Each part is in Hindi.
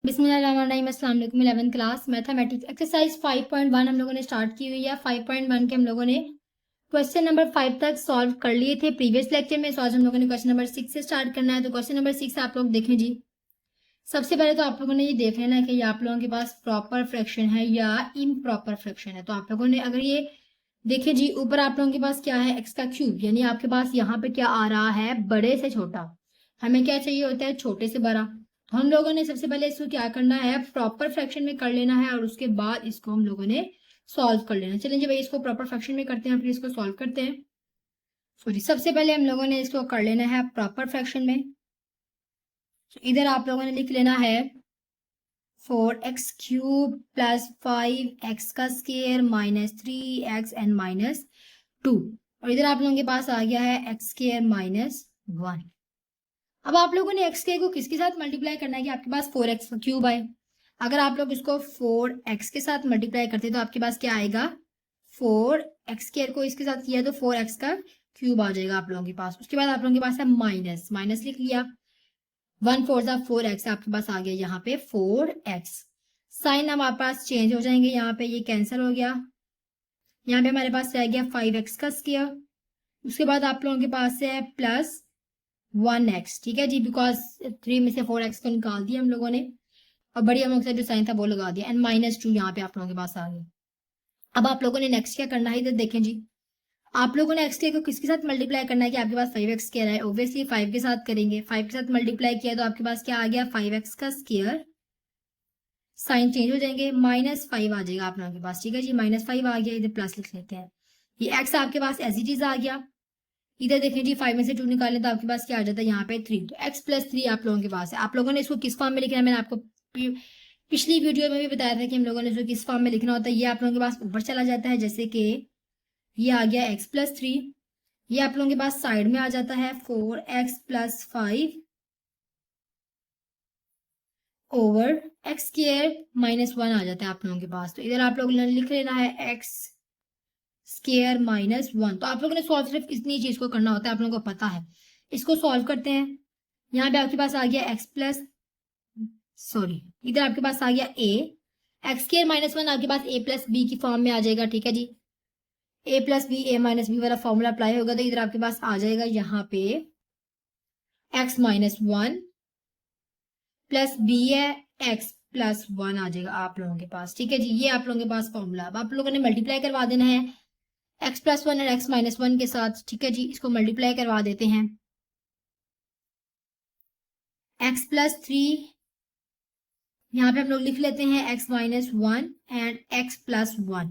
बिस्मिल्लाहिर्रहमानिर्रहीम। अस्सलाम वालेकुम। 11th क्लास मैथमेटिक्स एक्सरसाइज 5.1 हम लोगों ने स्टार्ट की हुई है। 5.1 के हम लोगों ने क्वेश्चन नंबर 5 तक सॉल्व कर लिए थे प्रीवियस लेक्चर में। आज हम लोगों ने क्वेश्चन नंबर 6 से स्टार्ट करना है। तो क्वेश्चन नंबर 6 आप लोग देखें जी। सबसे पहले तो आप लोगों ने ये देख लेना है कि आप लोगों के पास प्रॉपर फ्रैक्शन है या इम्प्रॉपर फ्रैक्शन है। तो आप लोगों ने अगर ये देखें जी, ऊपर आप लोगों के पास क्या है, एक्स का क्यूब, यानी आपके पास यहाँ पे क्या आ रहा है, बड़े से छोटा। हमें क्या चाहिए होता है, छोटे से बड़ा। तो हम लोगों ने सबसे पहले इसको क्या करना है, प्रॉपर फ्रैक्शन में कर लेना है और उसके बाद इसको हम लोगों ने सॉल्व कर लेना। चलें जी भाई, इसको प्रॉपर फ्रैक्शन में करते हैं, फिर इसको सॉल्व करते हैं। सॉरी, सबसे पहले हम लोगों ने इसको कर लेना है प्रॉपर फ्रैक्शन में। इधर आप लोगों ने लिख लेना है 4x³ प्लस 5x का square minus 3x and minus 2। और इधर आप लोगों के पास आ गया है x² माइनस 1। अब आप लोगों ने x² को किसके साथ मल्टीप्लाई करना है कि आपके पास 4x³ आए। अगर आप लोग इसको 4x के साथ मल्टीप्लाई करते तो आपके पास क्या आएगा, 4x² को इसके साथ किया तो 4x का क्यूब आ जाएगा आप लोगों के पास। उसके बाद आप लोगों के पास है माइनस, माइनस लिख लिया, 1 4 4x आपके पास आ गया यहाँ पे 4x। साइन हमारे पास चेंज हो जाएंगे, यहाँ पे ये कैंसिल हो गया, यहाँ पे हमारे पास रह गया 5x का स्क्वायर। उसके बाद आप लोगों के पास है प्लस 1x, ठीक है जी, बिकॉज 3 में से 4x को निकाल दिया हम लोगों ने और बड़ी अमों से जो साइन था वो लगा दिया, एंड माइनस 2 यहाँ पे आप लोगों के पास आ गया। अब आप लोगों ने नेक्स्ट क्या करना है, इधर देखें जी, आप लोगों ने x को किसके साथ मल्टीप्लाई करना है कि आपके पास 5x कह रहा है, ऑब्वियसली 5 के साथ करेंगे। 5 के साथ मल्टीप्लाई किया तो आपके पास क्या आ गया, 5x का स्क्वायर, साइन चेंज हो जाएंगे, -5 आ जाएगा आप लोगों के पास, ठीक है जी, -5 आ गया, इधर प्लस लिख लेते हैं। ये x आपके पास एज इट इज आ गया। इधर देखें जी, 5 में से 2 निकालें तो आपके पास क्या आ जाता है, यहाँ पे 3, तो x + 3 आप लोगों के पास है। आप लोगों ने इसको किस फॉर्म में लिखना है, मैंने आपको पिछली वीडियो में भी बताया था कि हम लोगों ने इसको किस फॉर्म में लिखना होता है। ये आप लोगों के पास ऊपर चला जाता है, जैसे कि ये आ गया x + 3, ये आप लोगों के पास साइड में आ जाता है 4x + 5 ओवर x² - 1 आ जाता है आप लोगों के पास। तो इधर आप लोगों ने लिख लेना है x² - 1। तो आप लोगों ने सॉल्व सिर्फ इतनी चीज को करना होता है, आप लोगों को पता है। इसको सॉल्व करते हैं। यहाँ पे आपके पास आ गया इधर आपके पास आ गया x² - 1 आपके पास a + b की फॉर्म में आ जाएगा, ठीक है जी। a + b a - b वाला फॉर्मूला अप्लाई होगा तो इधर आपके पास आ जाएगा यहाँ पे x - 1 प्लस b है, x + 1 आ जाएगा आप लोगों के पास, ठीक है जी। ये आप लोगों के पास फॉर्मूला। अब आप लोगों ने मल्टीप्लाई करवा देना है x + 1 और x - 1 के साथ, ठीक है जी। इसको मल्टीप्लाई करवा देते हैं, x + 3, यहाँ पे हम लोग लिख लेते हैं x - 1 एंड x + 1,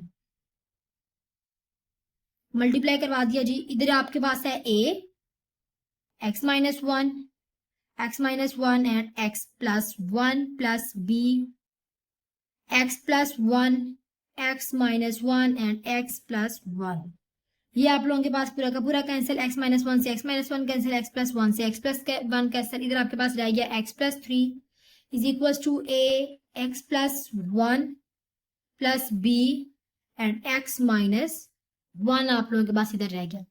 मल्टीप्लाई करवा दिया जी। इधर आपके पास है a, x - 1, x - 1 and x + 1 plus b, x + 1, x - 1 and x + 1। ये आप लोगों के पास पूरा का पूरा कैंसिल, x - 1 से x - 1 कैंसिल, x + 1 से x + 1 कैंसिल। इधर आपके पास रह गया x + 3 = a x + 1 plus b and x - 1 आप लोगों के पास इधर रह गया।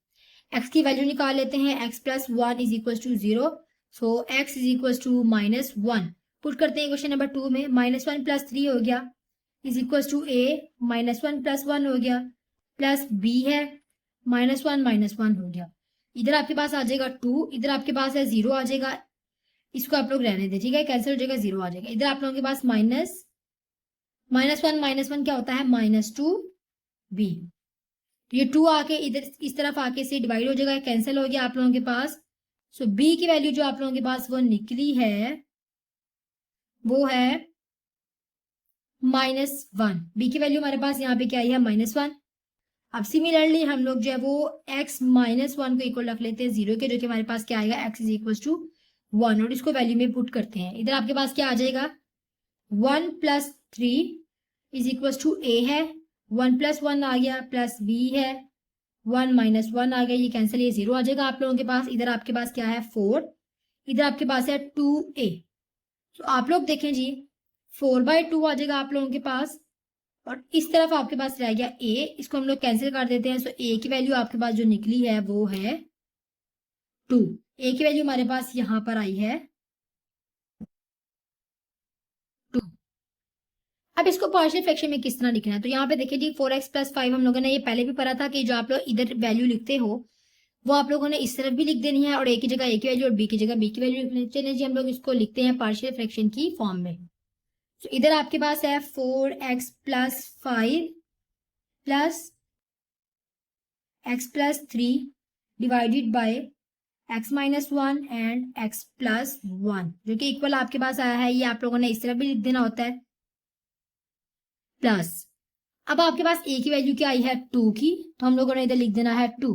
x की वैल्यू निकाल लेते हैं, x + 1 = 0, सो x = -1 पुट करते हैं क्वेश्चन नंबर 2 में। -1 + 3 हो गया = a -1 + 1 हो गया, प्लस b है -1 -1 हो गया। इधर आपके पास आ जाएगा 2, इधर आपके पास है 0 आ जाएगा, इसको आप लोग रहने दें, ठीक है, कैंसिल हो जाएगा, 0 आ जाएगा। इधर आप लोगों के पास -1 क्या होता है, -2b। तो ये 2 आके इधर इस तरफ आके से डिवाइड हो जाएगा, कैंसिल हो गया आप लोगों के पास। सो b की वैल्यू जो आप लोगों के पास वो निकली है वो है -1। b की वैल्यू हमारे पास यहाँ पे क्या आई है, -1। अब सिमिलरली हम लोग जो है वो x - 1 को इक्वल रख लेते हैं 0 के, जो कि हमारे पास क्या आएगा, x = 1, और इसको वैल्यू में पुट करते हैं। इधर आपके पास क्या आ जाएगा, 1 + 3 = a है, 1 + 1 आ गया, प्लस b है, 1 - 1 आ गया, ये कैंसिल, ये 0 आ जाएगा आप लोगों के पास। इधर आपके पास क्या है 4, इधर आपके पास है 2a। तो आप लोग देखें जी, 4/2 आ जाएगा आप लोगों के पास, और इस तरफ आपके पास रह गया a, इसको हम लोग कैंसिल कर देते हैं। सो a की वैल्यू आपके पास जो निकली है वो है 2। a की वैल्यू हमारे पास यहाँ पर आई है 2। अब इसको पार्शियल फ्रैक्शन में किस तरह लिखना है, तो यहाँ पे देखिए जी 4x प्लस 5 हम लोगों ने ये पहले भी पढ़ा था कि जो आप लोग इधर वैल्यू लिखते हो वो आप लोगों ने इस तरफ भी लिख देनी है और ए की जगह ए की वैल्यू और बी की जगह बी की वैल्यू लिखनी है। चलिए जी हम लोग इसको लिखते हैं पार्शियल फ्रैक्शन की फॉर्म में। तो इधर आपके पास है 4x plus 5 plus x plus 3 divided by x minus 1 and x plus 1 जो कि इक्वल आपके पास आया है। ये आप लोगों ने इस तरफ भी लिख देना होता है प्लस। अब आपके पास a की वैल्यू क्या आई है 2 की, तो हम लोगों ने इधर लिख देना है 2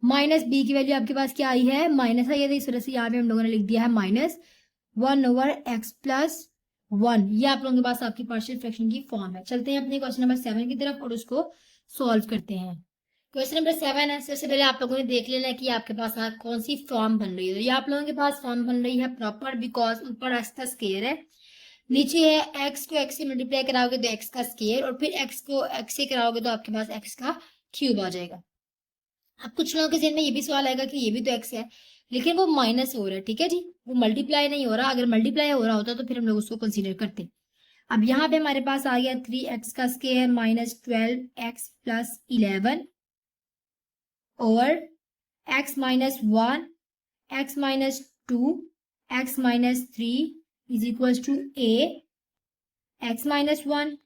माइनस b की वैल्यू आपके पास क्या आई है माइनस आई है, तो इस वजह से यहाँ पे हम लोगों ने लिख दिया है माइनस 1 ओवर x प्लस 1। ये आप लोगों के पास आपकी पार्शियल फ्रैक्शन की फॉर्म है। चलते हैं अपने क्वेश्चन नंबर 7 की तरफ और उसको सॉल्व करते हैं। क्वेश्चन नंबर 7 है, सबसे पहले आप लोगों ने देख लेना है कि आपके पास कौन सी फॉर्म बन रही है। तो ये आप लोगों के पास फॉर्म बन रही है प्रॉपर, बिकॉज ऊपर x का स्क्वायर है, नीचे है x को x से मल्टीप्लाई कराओगे तो x का स्क्वायर और फिर x को x से कराओगे तो आपके पास x का क्यूब आ जाएगा। अब कुछ लोगों के जहन में ये भी सवाल आएगा कि ये भी तो x है लेकिन वो माइनस हो रहा है, ठीक है जी, वो मल्टीप्लाई नहीं हो रहा। अगर मल्टीप्लाई हो रहा होता तो फिर हम लोग उसको कंसीडर करते। अब यहाँ पे हमारे पास आ गया 3x का square minus 12x plus 11 over x minus 1 x minus 2 x minus 3 is equal to a x minus 1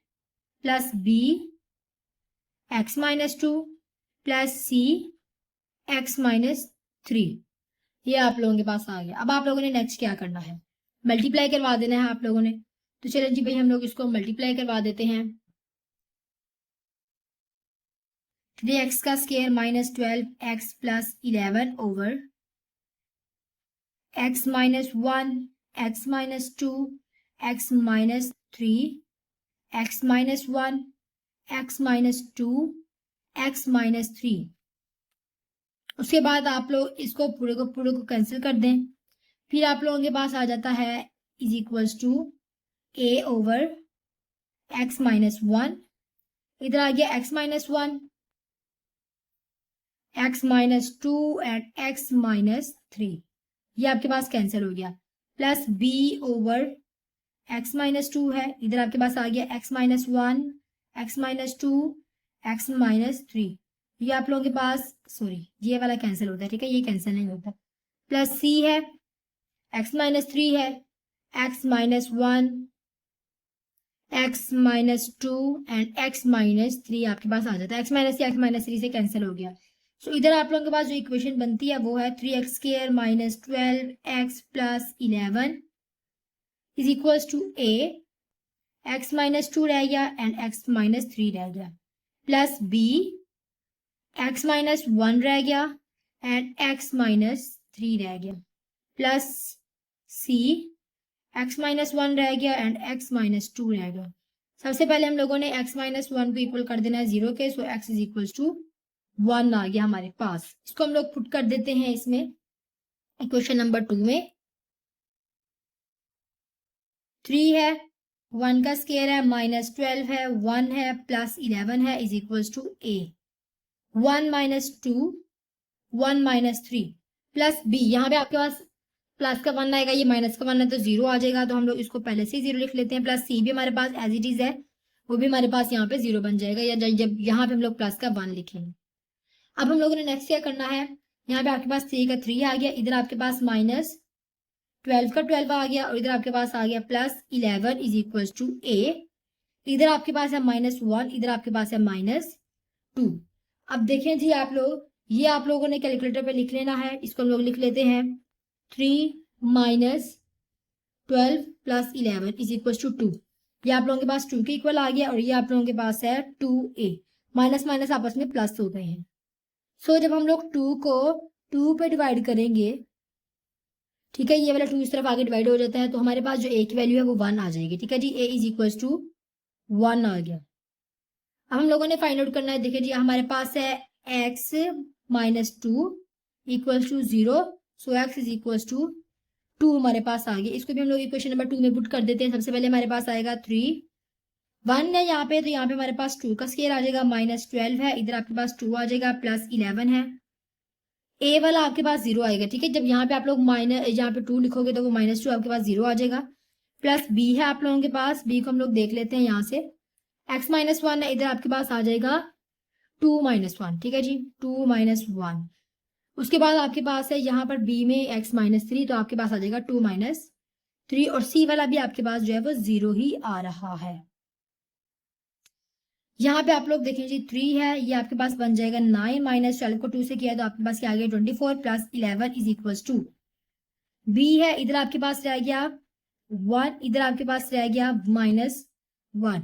plus b x minus 2 plus c x minus 3। ये आप लोगों के पास आ गया। अब आप लोगों ने नेक्स्ट क्या करना है, मल्टीप्लाई करवा देना है आप लोगों ने। तो चलो जी भाई हम लोग इसको मल्टीप्लाई करवा देते हैं। 3x का square minus 12x plus 11 over x minus 1 x minus 2 x minus 3 x minus 1 x minus 2 x minus 3। उसके बाद आप लोग इसको पूरे को कैंसिल कर दें। फिर आप लोगों के पास आ जाता है is equals to a over x minus 1, इधर आ गया x minus 1 x minus 2 and x minus 3। ये आपके पास कैंसिल हो गया। Plus b over x minus 2 है, इधर आपके पास आ गया x minus 1 x minus 2 x minus 3। ये आप लोगों के पास सॉरी ये वाला कैंसिल होता है, ठीक है, ये कैंसिल नहीं होता। प्लस c है x माइनस 3 है x minus 1 x minus 2 and x minus 3 आपके पास आ जाता है। x माइनस 3 से कैंसिल हो गया। सो इधर आप लोगों के पास जो इक्वेशन बनती है वो है 3x square minus 12x plus 11 is equals to a x minus 2 रह गया एंड x माइनस 3 रह गया, प्लस b x माइनस 1 रह गया एंड x माइनस 3 रह गया, प्लस c x माइनस 1 रह गया एंड x माइनस 2 रह गया। सबसे पहले हम लोगों ने x माइनस 1 को इक्वल कर देना है 0 के, सो x इज इक्वल टू 1 आ गया हमारे पास। इसको हम लोग पुट कर देते हैं इसमें इक्वेशन नंबर 2 में। 3 है 1 का स्क्वायर है माइनस 12 है 1 है प्लस 11 है is equals to a 1 minus 2 1 minus 3 plus b। यहाँ पे आपके पास प्लस का 1 आएगा, ये माइनस का 1 है तो 0 आ जाएगा, तो हम लोग इसको पहले से ही 0 लिख लेते हैं। प्लस c भी हमारे पास एज इट इज है, वो भी हमारे पास यहाँ पे 0 बन जाएगा, या जब यहाँ पे हम लोग प्लस का 1 लिखेंगे। अब हम लोगों ने नेक्स्ट क्या करना है, यहाँ पे आपके पास 3 का 3 आ गया, इधर आपके पास माइनस 12 का 12 आ गया और इधर आपके पास आ गया plus 11 is equal to a। इधर आपके पास है माइनस 1, इधर आपके पास है माइनस 2। अब देखें जी आप लोग, ये आप लोगों ने कैलकुलेटर पे लिख लेना है। इसको हम लोग लिख लेते हैं 3 minus 12 plus 11 is equal to 2। ये आप लोगों के पास 2 के इक्वल आ गया और ये आप लोगों के पास है 2a। माइनस माइनस आपस में प्लस हो गए हैं। सो जब हम लोग 2 को 2 पे डिवाइड करेंगे, ठीक है, ये वाला 2 इस तरफ आगे डिवाइड हो जाता है, तो हमारे पास जो a की वैल्यू है वो 1 आ जाएगी, ठीक है जी, a इज इक्वल टू 1 आ गया। अब हम लोगों ने फाइंड आउट करना है। देखिए जी हमारे पास है x minus 2 equal to 0, so x is equal to 2 हमारे पास आ गया। इसको भी हम लोग इक्वेशन नंबर 2 में पुट कर देते हैं। सबसे पहले हमारे पास आएगा 3 1 है यहाँ पे, तो यहाँ पे हमारे पास 2 का स्क्वायर आ जाएगा, माइनस 12 है, इधर आपके पास 2 आ जाएगा, प्लस 11 है, a वाला आपके पास 0 आएगा, ठीक है। जब यहाँ पे आप लोग माइनस यहाँ पे 2 लिखोगे तो वो माइनस 2 आपके पास 0 आ जाएगा। प्लस बी है आप लोगों के पास, बी को हम लोग देख लेते हैं यहाँ से, x माइनस वन है, इधर आपके पास आ जाएगा 2 माइनस वन, ठीक है जी, 2 माइनस वन। उसके बाद आपके पास है यहाँ पर b में x माइनस थ्री, तो आपके पास आ जाएगा 2 माइनस थ्री, और c वाला भी आपके पास जो है वो 0 ही आ रहा है। यहाँ पे आप लोग देखें जी 3 है, ये आपके पास बन जाएगा 9 माइनस 12 को 2 से किया तो आपके पास क्या आ गया 24 plus 11 is equal to, b है इधर आपके पास रह गया 1, इधर आपके पास रह गया माइनस 1,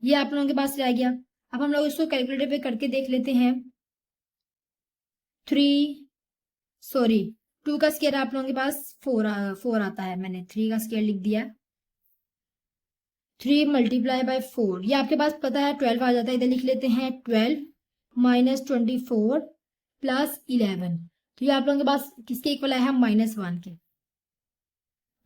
ये आप लोगों के पास रह गया। अब हम लोग इसको कैलकुलेटर पे करके देख लेते हैं। 2 का स्क्वायर आप लोगों के पास 4 आता है, मैंने 3 का स्क्वायर लिख दिया। 3 मल्टीप्लाई बाय 4, ये आपके पास पता है 12 आ जाता है, इधर लिख लेते हैं 12 माइनस 24 प्लस 11, तो ये आप लोगों के पास किसके इक्वल है, -1 के।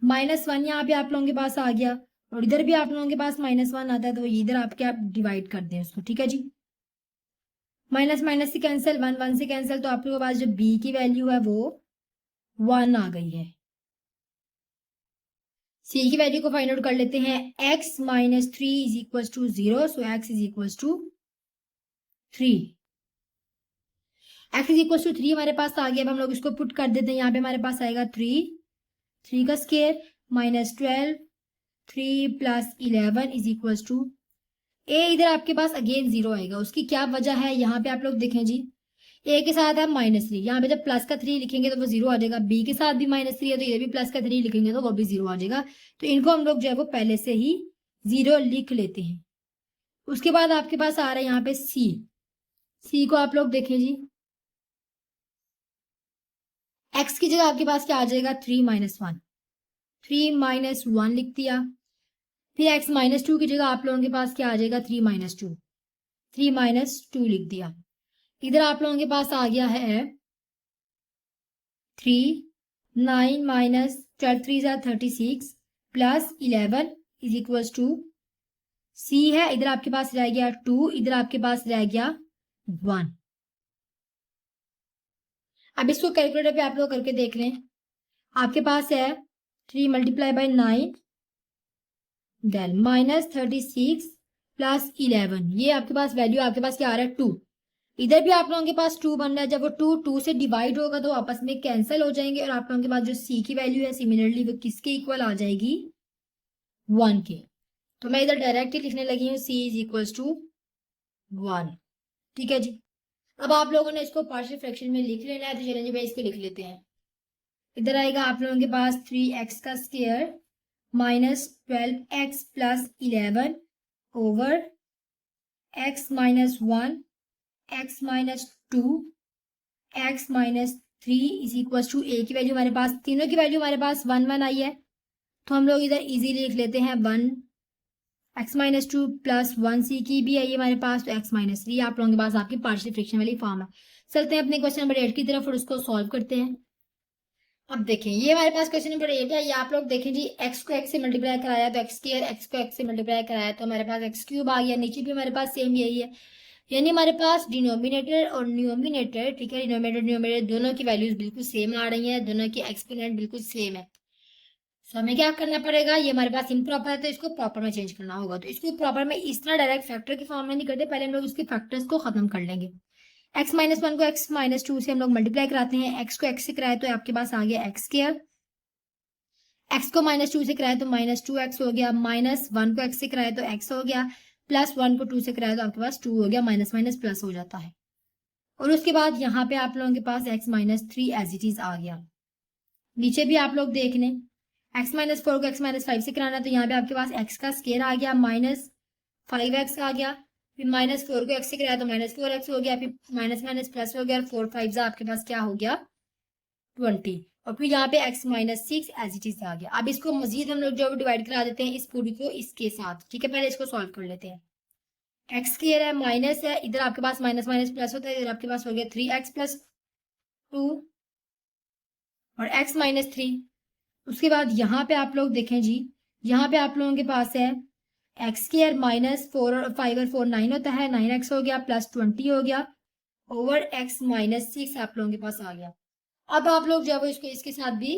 -1 यहाँ पे आप लोगों के पास आ गया, और इधर भी आप लोगों के पास -1 आता है, तो इधर आपके आप डिवाइड कर दें उसको, ठीक है जी। माइनस माइनस से कैंसिल, 1 से कैंसिल, तो आप लोगों के पास जो b की वैल्यू है वो 1 आ गई है। c की वैल्यू को फाइंड आउट कर लेते हैं, x minus 3 is equal to 0, so x is equal to 3। x is equal to 3 हमारे पास आ गया। अब हम लोग इसको पुट कर देते हैं, यहाँ पे हमारे पास आएगा 3 का square minus 12, 3 plus 11 is equal to, A इधर आपके पास अगेन 0 आएगा, उसकी क्या वजह है, यहाँ पे आप लोग देखें जी, ए के साथ है -3, यहाँ पे जब प्लस का 3 लिखेंगे तो वो 0 आ जाएगा, बी के साथ भी -3 है तो इधर भी प्लस का 3 लिखेंगे तो वो भी 0 आ जाएगा, तो इनको हम लोग जो है वो पहले से ही 0 लिख लेते हैं। उसके बाद आपके पास आ रहा है यहाँ पे सी को आप लोग देखें जी, एक्स की जगह आपके पास क्या आ जाएगा 3 माइनस 1, 3 माइनस 1 लिख दिया। फिर x माइनस 2 की जगह आप लोगों के पास क्या आ जाएगा 3 माइनस 2, 3 माइनस 2 लिख दिया। इधर आप लोगों के पास आ गया है 3, 9 minus 12 3 36 plus 11 is equal to, C है इधर आपके पास रह गया 2, इधर आपके पास रह गया 1। अब इसको कैलकुलेटर पे आप लोग करके देख लें, आपके पास है 3 multiply by 9 then minus 36 plus 11, ये आपके पास वैल्यू आपके पास क्या आ रहा है 2, इधर भी आप लोगों के पास 2 बन रहा है, जब वो 2 से डिवाइड होगा तो आपस में कैंसिल हो जाएंगे, और आप लोगों के पास जो सी की वैल्यू है सिमिलरली वो किसके इक्वल आ जाएगी 1 के। तो मैं इधर डायरेक्ट ही लिखने लगी हूँ सी इज इक्वल टू 1, ठीक है जी। अब आप लोगों ने इसको पार्शियल फ्रैक्शन में लिख लेना है, तो चलिए जी मैं इसको लिख लेते हैं। इधर आएगा आप लोगों के पास 3x का square minus 12x plus 11 over x minus 1, x minus 2, x minus 3 is equal to, ए की वैल्यू हमारे पास, तीनों की वैल्यू हमारे पास 1 1 आई है, तो हम लोग इधर इजीली लिख लेते हैं 1, x माइनस 2 प्लस 1, सी की भी आई है हमारे पास, तो x माइनस 3 आप लोगों के पास आपकी पार्शियल फ्रैक्शन वाली फॉर्म है। चलते हैं अपने क्वेश्चन नंबर 8 की तरफ और उसको सॉल्व करते हैं। अब देखें ये हमारे पास क्वेश्चन नंबर 8 है, ये आप लोग देखें जी, x को x से मल्टीप्लाई कराया तो x स्क्वायर, x को x से मल्टीप्लाई कराया तो हमारे पास x क्यूब आ गया, नीचे भी हमारे पास सेम यही है, यानी हमारे पास डिनोमिनेटर और न्यूमिनेटर, ठीक है, डिनोमिनेटर न्यूमिनेटर दोनों की वैल्यूज बिल्कुल सेम आ रही हैं, दोनों की एक्सपोनेंट बिल्कुल सेम है। तो हमें क्या करना पड़ेगा, ये हमारे पास इम्प्रॉपर है तो इसको प्रॉपर में चेंज करना होगा, तो इसको प्रॉपर में इस तरह डायरेक्ट फैक्टर की फॉर्म में नहीं करते, पहले हम लोग इसके फैक्टर्स को खत्म कर लेंगे। x माइनस 1 को x माइनस 2 से हम लोग मल्टीप्लाई कराते हैं, x को x से कराए तो आपके पास आ गया x स्क्वायर, x को -2 से कराए तो -2x हो गया, -1 को x से कराए तो x हो गया, +1 को 2 से कराए तो आपके पास 2 हो गया, माइनस माइनस प्लस हो जाता है। और उसके बाद यहाँ पे आप लोगों के पास x minus 3 as it is आ गया। नीचे भी आप लोग देख लें, x माइनस 4 को x माइनस 5 से कराना तो यहाँ पे आपके पास x का स्क्वायर आ गया, -5x आ गया, फिर -4 को x से कराया तो -4x हो गया, फिर माइनस माइनस प्लस हो गया, 4 5 आपके पास क्या हो गया 20, और फिर यहाँ पे x minus 6 as it is आ गया। अब इसको मजीद हम लोग जो डिवाइड करा देते हैं इस पूरी को इसके साथ, ठीक है, पहले इसको सॉल्व कर लेते हैं। x स्क्वायर है, माइनस है, इधर आपके पास माइनस माइनस प्लस होता है, इधर आपके पास हो गया 3x प्लस 2 और x माइनस 3। उसके बाद यहाँ पे आप लोग देखें जी, यहाँ पे आप लोगों के पास है एक्स स्क्वायर -4 और 5 और 4 9 होता है, 9x हो गया प्लस 20 हो गया ओवर x माइनस 6 आप लोगों के पास आ गया। अब आप लोग जो है इसको इसके साथ भी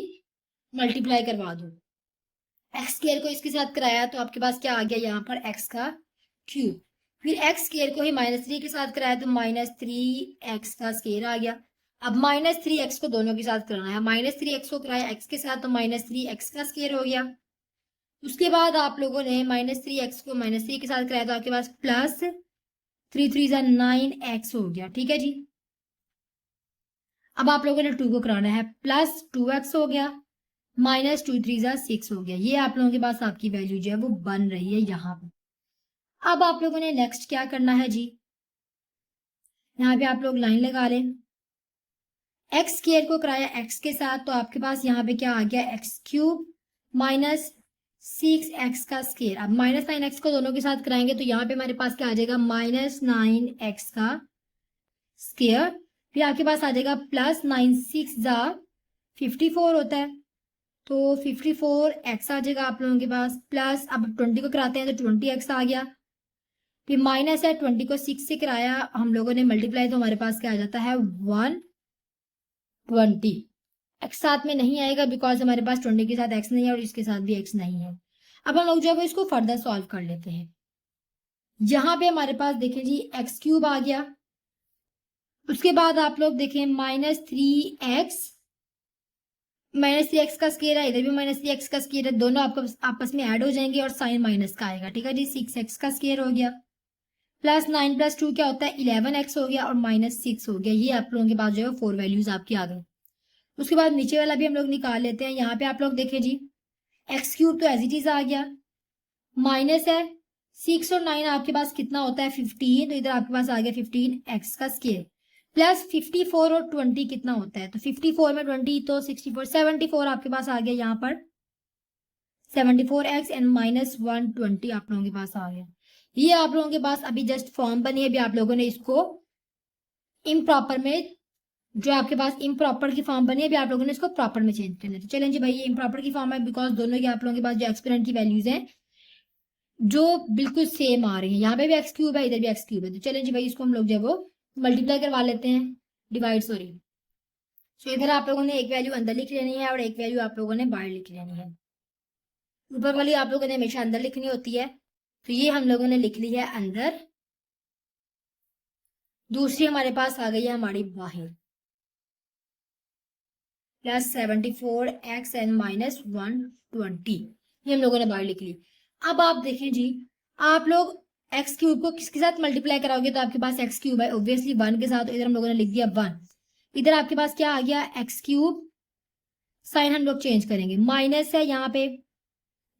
मल्टीप्लाई करवा दो, एक्स स्क्वायर को इसके साथ कराया तो आपके पास क्या आ गया यहाँ पर एक्स का क्यूब। फिर एक्स स्क्वायर को ही -3 के साथ कराया तो -3x का स्क्वायर आ गया। अब -3x को दोनों के साथ कराना है, -3x को कराया एक्स के साथ तो -3x का स्क्वायर हो गया। उसके बाद आप लोगों ने -3x को -3 के साथ कराया तो आपके पास +3 3 9x हो गया। ठीक है जी। अब आप लोगों ने 2 को कराना है, +2x हो गया, -2 3 6 हो गया। ये आप लोगों के पास आपकी वैल्यू जो है वो बन रही है यहाँ पे। अब आप लोगों ने नेक्स्ट क्या करना है जी, यहाँ पे आप लोग लाइन लगा लें। एक्स स्क्वायर को कराया एक्स के साथ तो आपके पास यहाँ पे क्या आ गया, एक्स क्यूब -6x का स्क्वायर। अब -9x को दोनों के साथ कराएंगे तो यहाँ पे हमारे पास क्या आ जाएगा, -9x का स्क्वायर। फिर आपके पास आ जाएगा +9 6 54 होता है तो 54x आ जाएगा आप लोगों के पास। प्लस अब 20 को कराते हैं तो 20x आ गया। फिर माइनस है, 20 को 6 से कराया हम लोगों ने मल्टीप्लाई तो हमारे पास क्या आ जाता है 120। एक्स साथ में नहीं आएगा बिकॉज हमारे पास 20 के साथ एक्स नहीं है और इसके साथ भी एक्स नहीं है। अब हम लोग जो है इसको फर्दर सॉल्व कर लेते हैं। यहाँ पे हमारे पास देखें जी एक्स क्यूब आ गया। उसके बाद आप लोग देखें -3x -3x का स्क्वायर है, इधर भी -3x का स्क्वायर है, दोनों आपको आपस में ऐड हो जाएंगे और साइन माइनस का आएगा। ठीक है जी। 6x का स्क्वायर हो गया, +9 + 2 क्या होता है 11x हो गया और -6 हो गया। ये आप लोगों के पास जो है 4 वैल्यूज आपकी आ गई। उसके बाद नीचे वाला भी हम लोग निकाल लेते हैं। यहाँ पे आप लोग देखें जी एक्स क्यूब तो एज इट इज आ गया, माइनस है 6 और 9 आपके पास कितना होता है 15 तो इधर आपके पास आ गया 15x का स्क्वायर, प्लस 54 और 20 कितना होता है तो 54 में 20 तो 64 74 आपके पास आ गया यहाँ पर 74x एंड -120 आप लोगों के पास आ गया। ये आप लोगों के पास अभी जस्ट फॉर्म बनी है, अभी आप लोगों ने इसको इम्प्रॉपर में जो आपके पास इम्प्रॉपर की फॉर्म बनी है अभी आप लोगों ने इसको प्रॉपर में चेंज करना है। तो चलें जी भाई ये इम्प्रॉपर की फॉर्म है बिकॉज दोनों के आप लोगों के पास जो एक्सपेरेंट की वैल्यूज हैं जो बिल्कुल सेम आ रही है, यहाँ पे भी एक्स क्यूब है इधर भी एक्स क्यूब है। तो चलें जी भाई इसको हम लोग जो है वो मल्टीप्लाई करवा लेते हैं, डिवाइड सॉरी। सो इधर आप लोगों ने एक वैल्यू अंदर लिख लेनी है और एक वैल्यू आप लोगों ने बाहर लिख लेनी है। ऊपर वाली आप लोगों ने हमेशा अंदर लिखनी होती है तो ये हम लोगों ने लिख ली है अंदर, दूसरी हमारे पास आ गई है हमारी बाहर +74x एंड -120 ये हम लोगों ने बाहर लिख ली। अब आप देखें जी आप लोग एक्स क्यूब को किसके साथ मल्टीप्लाई कराओगे तो आपके पास एक्स क्यूब है ऑब्वियसली 1 के साथ, तो इधर हम लोगों ने लिख दिया 1। इधर आपके पास क्या आ गया एक्स क्यूब, साइन हम लोग चेंज करेंगे, माइनस है यहाँ पे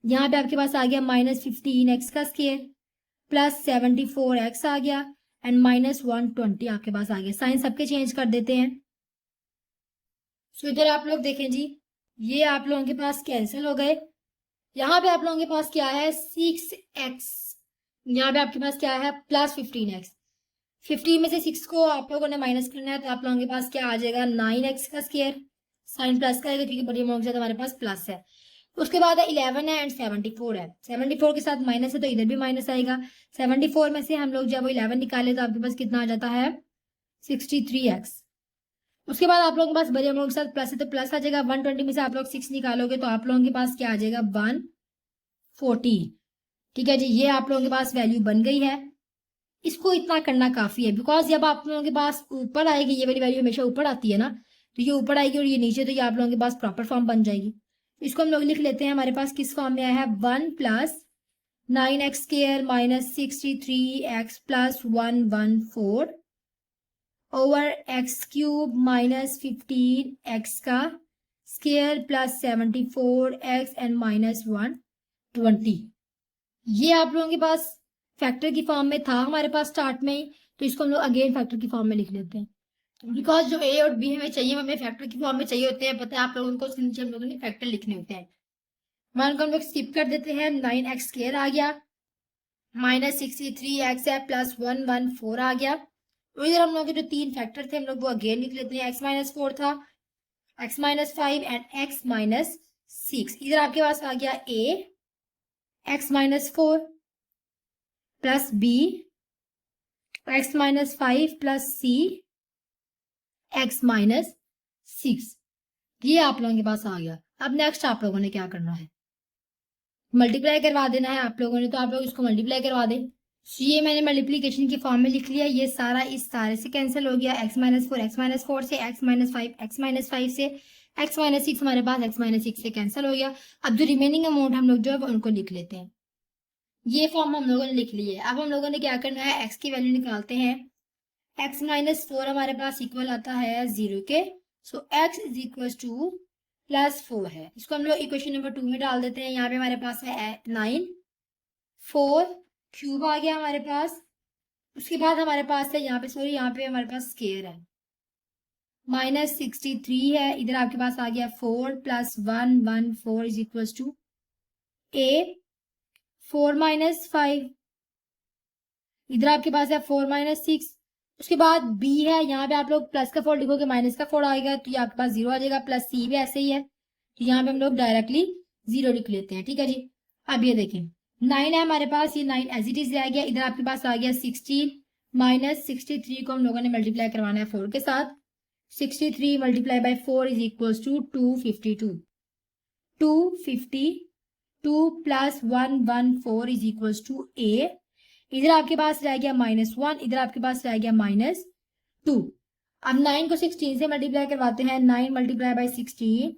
आपके पास आ गया -15x का स्क्वायर +74x आ गया एंड -120 आपके पास आ गया। साइन सबके चेंज कर देते हैं। सो इधर आप लोग देखें जी ये आप लोगों के पास कैंसिल हो गए। यहाँ पे आप लोगों के पास क्या है 6x, यहाँ पे आपके पास क्या है +15x, 15 में से 6 को आप लोगों ने माइनस करना है तो आप लोगों के पास क्या आ जाएगा 9x का स्क्वायर, साइन प्लस का आएगा क्योंकि बड़ी अमाउंट से हमारे पास प्लस है। उसके बाद है 11 है एंड 74 है, 74 के साथ माइनस है तो इधर भी माइनस आएगा। 74 में से हम लोग जब 11 निकाले तो आपके पास कितना आ जाता है 63x। उसके बाद आप लोगों के पास बड़े अमाउंट के साथ प्लस है तो प्लस आ जाएगा। 120 में से आप लोग 6 निकालोगे तो आप लोगों के पास क्या आ जाएगा 140। ठीक है जी। ये आप लोगों के पास वैल्यू बन गई है। इसको इतना करना काफी है बिकॉज जब आप लोगों के पास ऊपर आएगी, ये वाली वैल्यू हमेशा ऊपर आती है ना, तो ये ऊपर आएगी और ये नीचे, तो ये आप लोगों के पास प्रॉपर फॉर्म बन जाएगी। इसको हम लोग लिख लेते हैं, हमारे पास किस फॉर्म में आया है 1 + 9x square -63x + 114 over x cube -15x का स्क्वायर +74x एंड -120। ये आप लोगों के पास फैक्टर की फॉर्म में था हमारे पास स्टार्ट में ही, तो इसको हम लोग अगेन फैक्टर की फॉर्म में लिख लेते हैं बिकॉज जो ए और बी हमें चाहिए हमें फैक्टर की फॉर्म में चाहिए होते हैं। पता है आप लोगों को नीचे हम लोगों ने फैक्टर लिखने होते हैं। मान को हम लोग स्किप कर देते हैं, 9x स्क्वायर आ गया -63x है +114 आ गया। तो इधर हम लोग के जो 3 फैक्टर थे हम लोग वो अगेन लिख लेते हैं। x-4 था, x-5 एंड x-6। इधर आपके पास आ गया a x-4 plus b x-5 plus c x-6। ये आप लोगों के पास आ गया। अब नेक्स्ट आप लोगों ने क्या करना है, मल्टीप्लाई करवा देना है आप लोगों ने, तो आप लोग इसको मल्टीप्लाई करवा दें। ये मैंने मल्टीप्लीकेशन की फॉर्म में लिख लिया, ये सारा इस सारे से कैंसिल हो गया, x-4 से x-5 से x-6 हमारे पास x-6 से कैंसिल हो गया। अब जो रिमेनिंग अमाउंट हम लोग जो है उनको लिख लेते हैं। ये फॉर्म हम लोगों ने लिख ली है। अब हम लोगों ने क्या करना है, x की वैल्यू निकालते हैं। x-4 हमारे पास इक्वल आता है 0 के, सो x इज इक्वल टू +4 है। इसको हम लोग इक्वेशन नंबर 2 में डाल देते हैं। यहाँ पे हमारे पास है 9, 4 क्यूब आ गया हमारे पास। उसके बाद हमारे पास है यहाँ पे हमारे पास स्केयर है, -63 है। इधर आपके पास आ गया 4 + 1 1 4 इज इक्वल टू a 4 - 5। इधर आपके पास है 4 - 6। उसके बाद b है, यहाँ पे आप लोग प्लस का 4 लिखोगे माइनस का 4 आएगा, तो ये आपके पास 0 आ जाएगा। प्लस c भी ऐसे ही है, तो यहाँ पे हम लोग डायरेक्टली 0 लिख लेते हैं। ठीक है जी। अब ये देखें 9 है हमारे पास, ये 9 एज इट इज रह गया। इधर आपके पास आ गया 16 - 63 को हम लोगों ने मल्टीप्लाई करवाना है 4 के साथ। 63 × 4 is equal to 252। 252 + 114 is equal to a। इधर आपके पास रह गया -1, इधर आपके पास रह गया -2। अब 9 को 16 से मल्टीप्लाई करवाते हैं। 9 × 16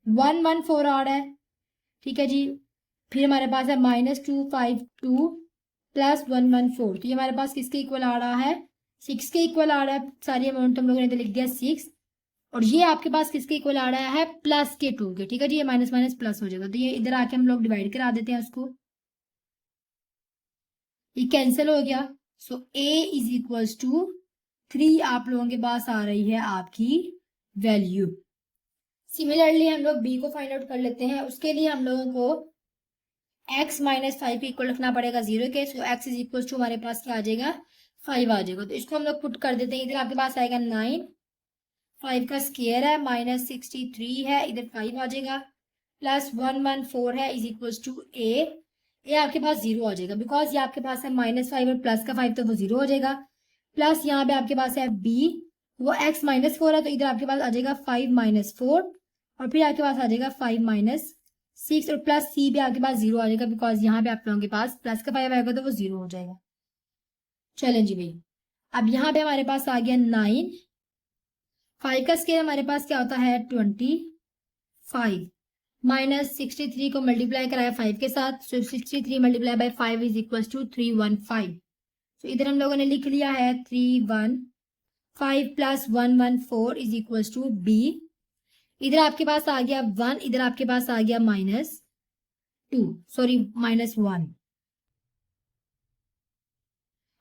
114 आ रहा है। ठीक है जी। फिर हमारे पास है -252 + 114, तो ये हमारे पास किसके इक्वल आ रहा है, 6 के इक्वल आ रहा है। सारी अमाउंट हम लोगों ने तो लिख दिया 6, और ये आपके पास किसके इक्वल आ रहा है, +2 के। ठीक है जी। ये माइनस माइनस प्लस हो जाएगा, तो ये इधर आके हम लोग डिवाइड करा देते हैं उसको, ये कैंसिल हो गया। सो a इज इक्वल टू 3 आप लोगों के पास आ रही है आपकी वैल्यू। सिमिलरली हम लोग b को फाइंड आउट कर लेते हैं। उसके लिए हम लोगों को x - 5 के इक्वल रखना पड़ेगा 0 के। सो x इज इक्वल टू हमारे पास क्या आ जाएगा, 5 आ जाएगा। तो इसको हम लोग पुट कर देते हैं। इधर आपके पास आएगा 9, 5 का स्क्वायर है, -63 है, इधर 5 आ जाएगा, +114 है इज इक्वल टू a। ये आपके पास 0 आ जाएगा, बिकॉज ये आपके पास है -5 और प्लस का 5, तो वो 0 हो जाएगा। प्लस यहाँ पे आपके पास है b, वो x -4 है, तो इधर आपके पास आ जाएगा 5 - 4, और फिर आपके पास आ जाएगा 5 - 6, और प्लस c भी आपके पास 0 आ जाएगा, बिकॉज यहाँ पे आप लोगों के पास प्लस का 5 आएगा, तो वो 0 हो जाएगा। चलें जी भाई। अब यहाँ पे हमारे पास आ गया 9, 5 का स्केयर हमारे पास क्या होता है 25, -63 को मल्टीप्लाई कराया 5 के साथ। सो 63 × 5 इज इक्वल टू 315। तो इधर हम लोगों ने लिख लिया है 315 + 114 इज इक्वल टू b। इधर आपके पास आ गया 1, इधर आपके पास आ गया -1।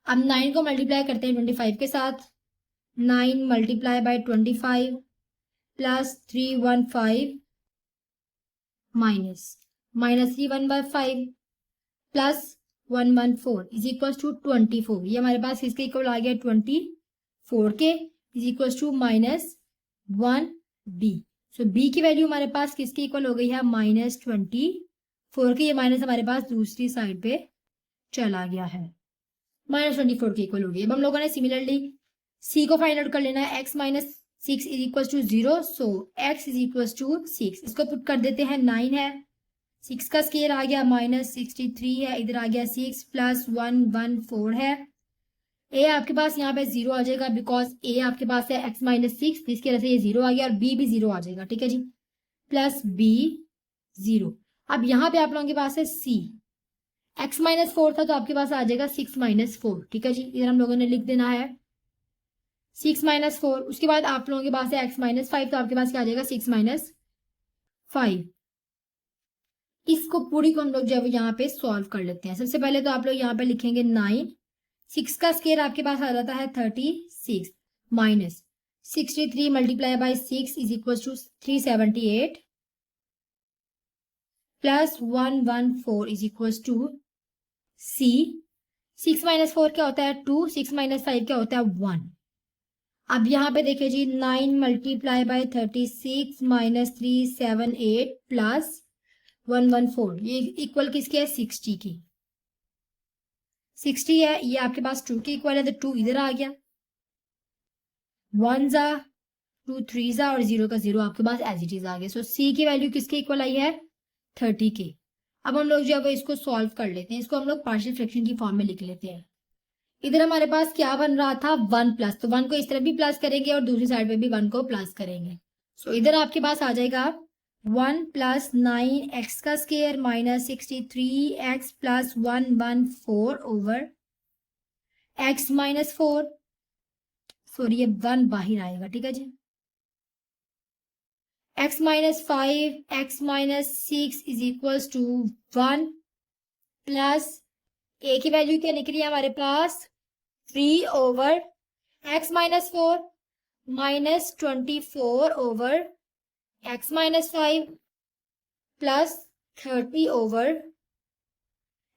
अब 9 को मल्टीप्लाई करते हैं 25 के साथ। 9 × 25 + 315 -315 + 114 इज इक्वल टू 24। ये हमारे पास किसके इक्वल आ गया 24 के, is equal to -1b। So b की वैल्यू हमारे पास किसके इक्वल हो गई है, -24 के। ये माइनस हमारे पास दूसरी साइड पे चला गया है, -24 के इक्वल हो गई। अब हम लोगों ने सिमिलरली c को फाइंड आउट कर लेना है। x - 6 is equal to 0, so x is equal to 6। इसको पुट कर देते हैं। 9 है, 6 का स्केयर आ गया -63 है, इधर आ गया 6 + 114 है। a आपके पास यहाँ पे 0 आ जाएगा, बिकॉज a आपके पास है x - 6, जिसकी वजह से ये 0 आ गया, और b भी 0 आ जाएगा। ठीक है जी। Plus b 0। अब यहाँ पे आप लोगों के पास है c, x - 4 था, तो आपके पास आ जाएगा 6 - 4। ठीक है जी। इधर हम लोगों ने लिख देना है 6 - 4। उसके बाद आप लोगों के पास है x - 5, तो आपके पास क्या आ जाएगा 6 - 5। इसको पूरी को हम लोग जो है यहाँ पे सॉल्व कर लेते हैं। सबसे पहले तो आप लोग यहाँ पे लिखेंगे 9, 6 का स्केयर आपके पास आ जाता है 36, -63 × 6 is equal to 378 + 114 is equal to c। 6 - 4 क्या होता है 2, 6 - 5 क्या होता है 1। अब यहाँ पे देखिए जी 9 × 36 - 378 + 114, ये इक्वल किसके है 60 की। 60 है, ये आपके पास 2 के इक्वल है, तो 2 इधर आ गया। 1 जा 2 3 जा, और 0 का 0 आपके पास एज इट इज आ गया। सो c की वैल्यू किसके इक्वल आई है 30 के। अब हम लोग जो है वो इसको सॉल्व कर लेते हैं, इसको हम लोग पार्शियल फ्रैक्शन की फॉर्म में लिख लेते हैं। इधर हमारे पास क्या बन रहा था, 1 प्लस, तो 1 को इस तरफ भी प्लस करेंगे और दूसरी साइड पे भी 1 को प्लस करेंगे। सो इधर आपके पास आ जाएगा 1 प्लस 9x का square minus 63x plus 114 over x minus 4। Sorry ये 1 बाहर आएगा, ठीक है जी। x minus 5 x minus 6 is equals to 1 plus a की वैल्यू क्या निकली है हमारे पास 3 over x minus 4 minus 24 over x minus 5 plus 30 over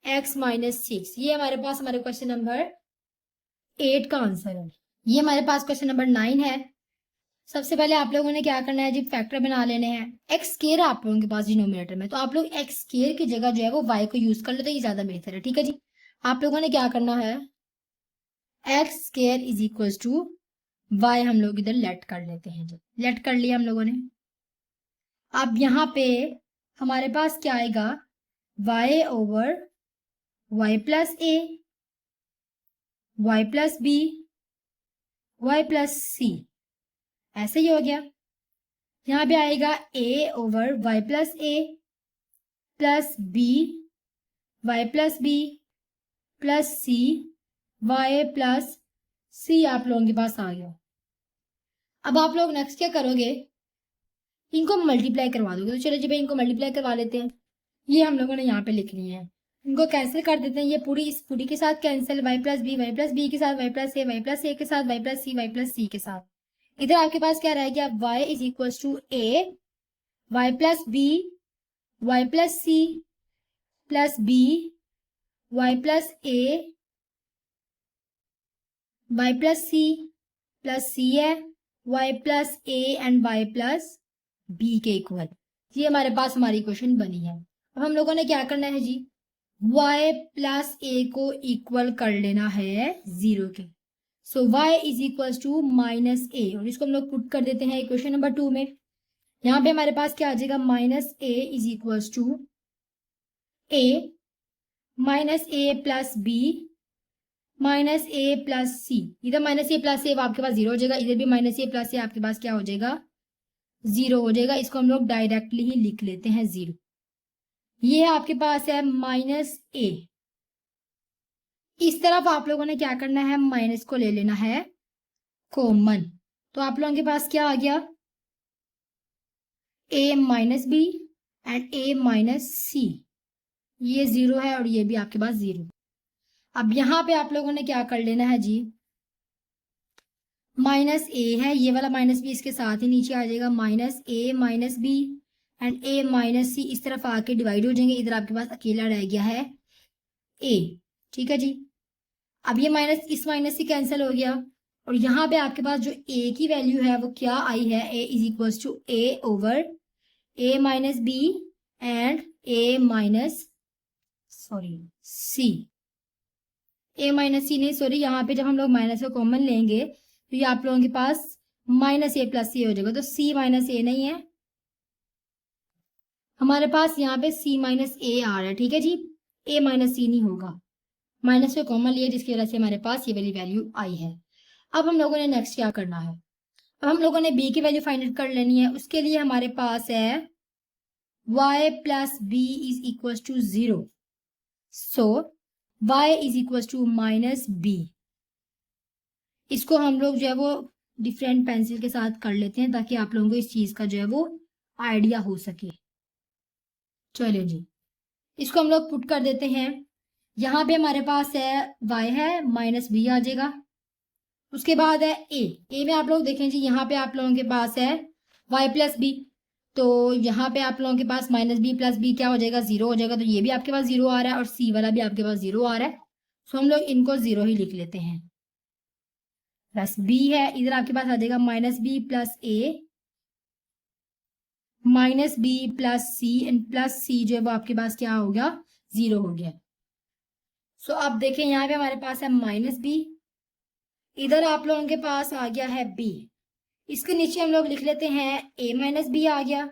x minus 6। ये हमारे पास हमारे क्वेश्चन नंबर 8 का आंसर है। ये हमारे पास क्वेश्चन नंबर 9 है। सबसे पहले आप लोगों ने क्या करना है जी, फैक्टर बना लेने हैं। एक्स स्क्वायर आप लोगों के पास डिनोमिनेटर में, तो आप लोग एक्स स्क्वायर की जगह जो है वो y को यूज कर लेते, ये ज्यादा बेहतर है, ठीक है जी। आप लोगों ने क्या करना है, x square is equal to y हम लोग इधर लेट कर लेते हैं जी। लेट कर लिया हम लोगों ने। अब यहाँ पे हमारे पास क्या आएगा, y over y plus a, y plus b, y plus c, ऐसे ही हो गया। यहाँ पे आएगा a over y plus a plus b, y plus b plus c, y plus c आप लोगों के पास आ गया। अब आप लोग नेक्स्ट क्या करोगे, इनको मल्टीप्लाई करवा दोगे। तो चलो जी भाई इनको मल्टीप्लाई करवा लेते हैं। ये हम लोगों ने यहाँ पे लिख ली है, इनको कैंसिल कर देते हैं। ये पूरी इस पूरी के साथ कैंसिल, y प्लस b के साथ y प्लस a के साथ y प्लस c के साथ। इधर आपके पास क्या रह गया, y is equal to a, y plus b, y plus c plus b, y plus a, y plus c है, y plus a and y plus b के इक्वल। ये हमारे पास हमारी क्वेश्चन बनी है। अब हम लोगों ने क्या करना है जी, y प्लस a को इक्वल कर लेना है 0 के। So y is equal to minus a, और इसको हम लोग पुट कर देते हैं इक्वेशन नंबर 2 में। यहाँ पे हमारे पास क्या आ जाएगा, minus a is equal to a minus a plus b minus a plus c। इधर माइनस a प्लस a आपके पास 0 हो जाएगा, इधर भी माइनस a प्लस a आपके पास क्या हो जाएगा, 0 हो जाएगा। इसको हम लोग डायरेक्टली ही लिख लेते हैं 0। ये आपके पास है माइनस a। इस तरफ आप लोगों ने क्या करना है, माइनस को ले लेना है कॉमन। तो आप लोगों के पास क्या आ गया, a minus b and a minus c। ये 0 है और ये भी आपके पास 0। अब यहां पे आप लोगों ने क्या कर लेना है जी, माइनस a है, ये वाला माइनस b इसके साथ ही नीचे आ जाएगा, minus a minus b and a minus c इस तरफ आके डिवाइड हो जाएंगे। इधर आपके पास अकेला रह गया है a, ठीक है जी। अब ये माइनस इस माइनस से कैंसिल हो गया, और यहाँ पे आपके पास जो a की वैल्यू है वो क्या आई है, a is equal to a over a minus b and a minus c। a minus c नहीं, सॉरी, यहाँ पे जब हम लोग माइनस को कॉमन लेंगे तो ये आप लोगों के पास माइनस a प्लस c हो जाएगा। तो c माइनस a नहीं है हमारे पास, यहाँ पे c माइनस a आ रहा है, ठीक है जी। a माइनस c नहीं होगा, माइनस को कॉमन लिया जिसकी वजह से हमारे पास ये वाली वैल्यू आई है। अब हम लोगों ने नेक्स्ट क्या करना है, अब हम लोगों ने b की वैल्यू फाइंड आउट कर लेनी है। उसके लिए हमारे पास है y plus b is equal to 0। So y is equal to minus b। इसको हम लोग जो है वो डिफरेंट पेंसिल के साथ कर लेते हैं ताकि आप लोगों को इस चीज का जो है वो आइडिया हो सके। चलिए जी, इसको हम लोग पुट कर देते हैं। यहाँ पे हमारे पास है y है माइनस b आ जाएगा। उसके बाद है a में आप लोग देखें जी, यहाँ पे आप लोगों के पास है y प्लस b, तो यहाँ पे आप लोगों के पास माइनस b प्लस b क्या हो जाएगा, 0 हो जाएगा। तो ये भी आपके पास 0 आ रहा है और c वाला भी आपके पास 0 आ रहा है। सो हम लोग इनको 0 ही लिख लेते हैं। प्लस b है, इधर आपके पास आ जाएगा minus b plus a minus b plus c and plus c जो है वो आपके पास क्या हो गया, 0 हो गया। सो अब देखें यहाँ पे हमारे पास है माइनस b, इधर आप लोगों के पास आ गया है b, इसके नीचे हम लोग लिख लेते हैं a माइनस b आ गया।